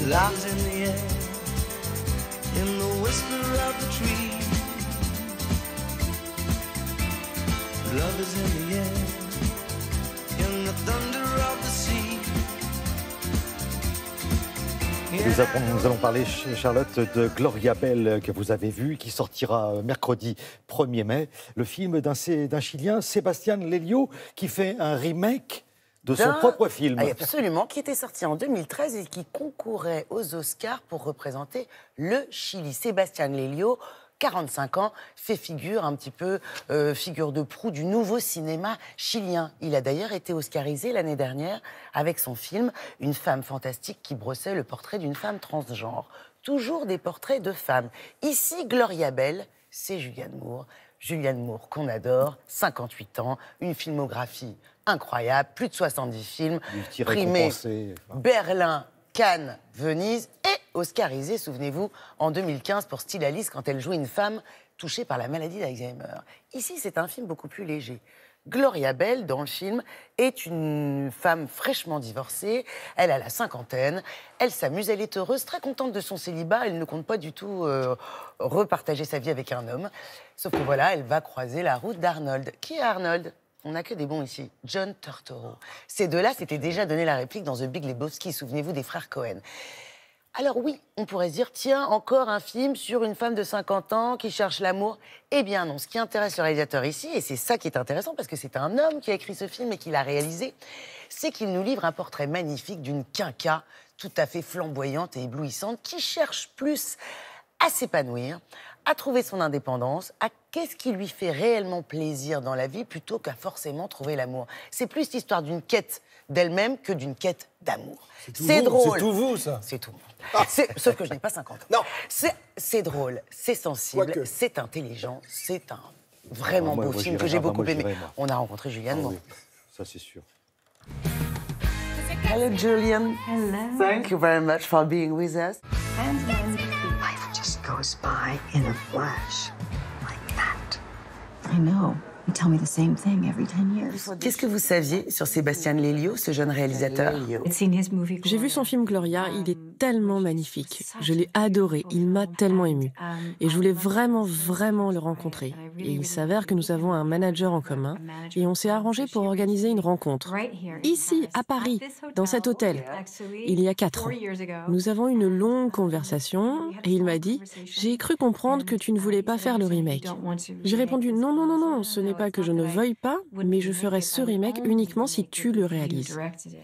là. Nous allons parler, Charlotte, de Gloria Bell, que vous avez vu, qui sortira mercredi 1er mai. Le film d'un Chilien, Sébastien Lelio, qui fait un remake de son propre film. Absolument, qui était sorti en 2013 et qui concourait aux Oscars pour représenter le Chili. Sébastien Lelio, 45 ans, fait figure un petit peu, figure de proue du nouveau cinéma chilien. Il a d'ailleurs été oscarisé l'année dernière avec son film Une femme fantastique qui brossait le portrait d'une femme transgenre. Toujours des portraits de femmes. Ici, Gloria Bell, c'est Julianne Moore. Julianne Moore qu'on adore, 58 ans, une filmographie incroyable, plus de 70 films, primés Berlin, Cannes, Venise et oscarisée, souvenez-vous, en 2015 pour Still Alice quand elle joue une femme touchée par la maladie d'Alzheimer. Ici, c'est un film beaucoup plus léger. Gloria Bell, dans le film, est une femme fraîchement divorcée. Elle a la cinquantaine. Elle s'amuse, elle est heureuse, très contente de son célibat. Elle ne compte pas du tout repartager sa vie avec un homme. Sauf que voilà, elle va croiser la route d'Arnold. Qui est Arnold ? On n'a que des bons ici. John Turturro. Ces deux-là s'étaient déjà donné la réplique dans The Big Lebowski. Souvenez-vous des frères Cohen. Alors oui, on pourrait se dire, tiens, encore un film sur une femme de 50 ans qui cherche l'amour. Eh bien non, ce qui intéresse le réalisateur ici, et c'est ça qui est intéressant, parce que c'est un homme qui a écrit ce film et qui l'a réalisé, c'est qu'il nous livre un portrait magnifique d'une quinca tout à fait flamboyante et éblouissante qui cherche plus à s'épanouir, à trouver son indépendance, à qu'est-ce qui lui fait réellement plaisir dans la vie plutôt qu'à forcément trouver l'amour. C'est plus l'histoire d'une quête d'elle-même que d'une quête d'amour. C'est drôle. C'est tout vous, ça. C'est tout. Sauf que je n'ai pas 50 ans. Non. C'est drôle, c'est sensible, c'est intelligent, c'est un vraiment beau film que j'ai beaucoup aimé. On a rencontré Julianne Moore. Oui, ça c'est sûr. Hello, Julian. Hello. Thank you very much for being with us. Life just goes by in a flash, like that. I know. You tell me the same thing every 10 years. Qu'est-ce que vous saviez sur Sébastien Lelio, ce jeune réalisateur ? J'ai vu son film Gloria, il est tellement magnifique. Je l'ai adoré, il m'a tellement émue. Et je voulais vraiment le rencontrer. Et il s'avère que nous avons un manager en commun et on s'est arrangé pour organiser une rencontre. Ici, à Paris, dans cet hôtel, il y a 4 ans. Nous avons une longue conversation et il m'a dit « J'ai cru comprendre que tu ne voulais pas faire le remake. » J'ai répondu « Non, ce n'est pas que je ne veuille pas, mais je ferai ce remake uniquement si tu le réalises. »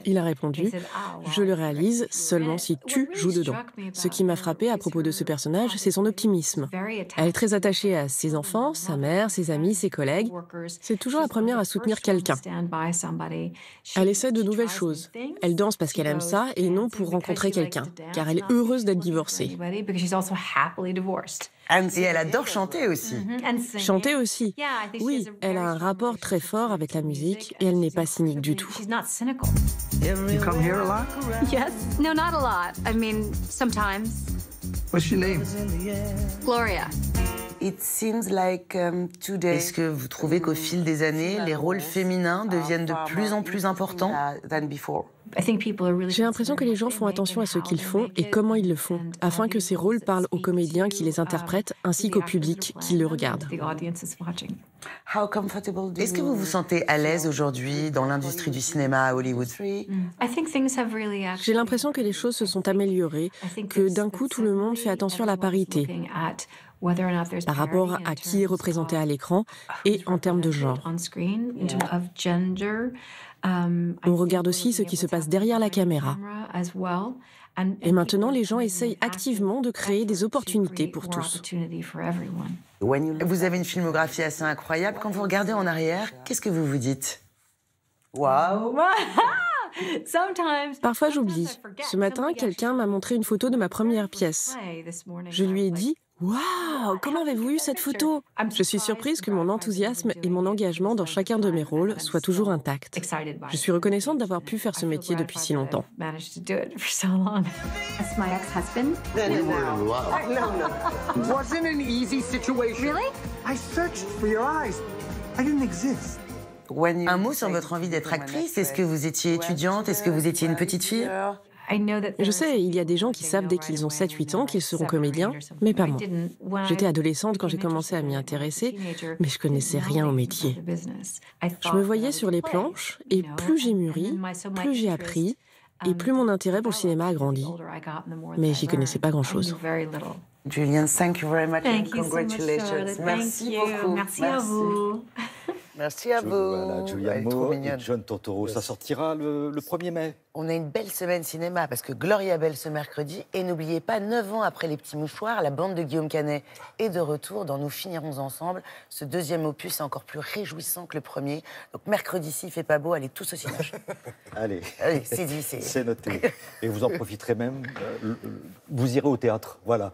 Il a répondu « Je le réalise seulement si tu joues dedans. » Ce qui m'a frappé à propos de ce personnage, c'est son optimisme. Elle est très attachée à ses enfants, sa mère, ses amis, ses collègues. C'est toujours la première à soutenir quelqu'un. Elle essaie de nouvelles choses. Elle danse parce qu'elle aime ça et non pour rencontrer quelqu'un, car elle est heureuse d'être divorcée. Et elle adore chanter aussi. Chanter aussi. Oui, elle a un rapport très fort avec la musique et elle n'est pas cynique du tout. You come here a lot? Yes. No, not a lot. I mean, sometimes. What's your name? Gloria. It seems like today. Est-ce que vous trouvez qu'au fil des années, les rôles féminins deviennent de plus en plus importants than before? J'ai l'impression que les gens font attention à ce qu'ils font et comment ils le font, afin que ces rôles parlent aux comédiens qui les interprètent ainsi qu'au public qui le regarde. Est-ce que vous vous sentez à l'aise aujourd'hui dans l'industrie du cinéma à Hollywood? J'ai l'impression que les choses se sont améliorées, que d'un coup tout le monde fait attention à la parité, par rapport à qui est représenté à l'écran et en termes de genre. On regarde aussi ce qui se passe derrière la caméra. Et maintenant, les gens essayent activement de créer des opportunités pour tous. Vous avez une filmographie assez incroyable. Quand vous regardez en arrière, qu'est-ce que vous vous dites? Waouh! Parfois, j'oublie. Ce matin, quelqu'un m'a montré une photo de ma première pièce. Je lui ai dit « Waouh, comment avez-vous eu cette photo ?» Je suis surprise que mon enthousiasme et mon engagement dans chacun de mes rôles soient toujours intacts. Je suis reconnaissante d'avoir pu faire ce métier depuis si longtemps. That's my ex-husband. We were in love. No. Wasn't an easy situation. Really? I searched for your eyes. I didn't exist. Un mot sur votre envie d'être actrice. Est-ce que vous étiez étudiante? Est-ce que vous étiez une petite fille? Je sais, il y a des gens qui savent dès qu'ils ont 7-8 ans qu'ils seront comédiens, mais pas moi. J'étais adolescente quand j'ai commencé à m'y intéresser, mais je connaissais rien au métier. Je me voyais sur les planches, et plus j'ai mûri, plus j'ai appris, et plus mon intérêt pour le cinéma a grandi. Mais j'y connaissais pas grand-chose. Julian, thank you very much Thank and you so much, congratulations. Charlotte. Merci Thank you. beaucoup. Merci à vous. Merci à vous. Voilà, Julianne Elle est trop Moore et mignonne. John Turturro. Ça sortira le 1er mai. On a une belle semaine cinéma parce que Gloria Bell ce mercredi. Et n'oubliez pas, 9 ans après Les Petits Mouchoirs, la bande de Guillaume Canet est de retour dans Nous finirons ensemble. Ce deuxième opus est encore plus réjouissant que le premier. Donc mercredi, s'il fait pas beau, allez tous au cinéma. Allez, Allez, c'est dit, c'est noté. Et vous en profiterez même. Vous irez au théâtre. Voilà.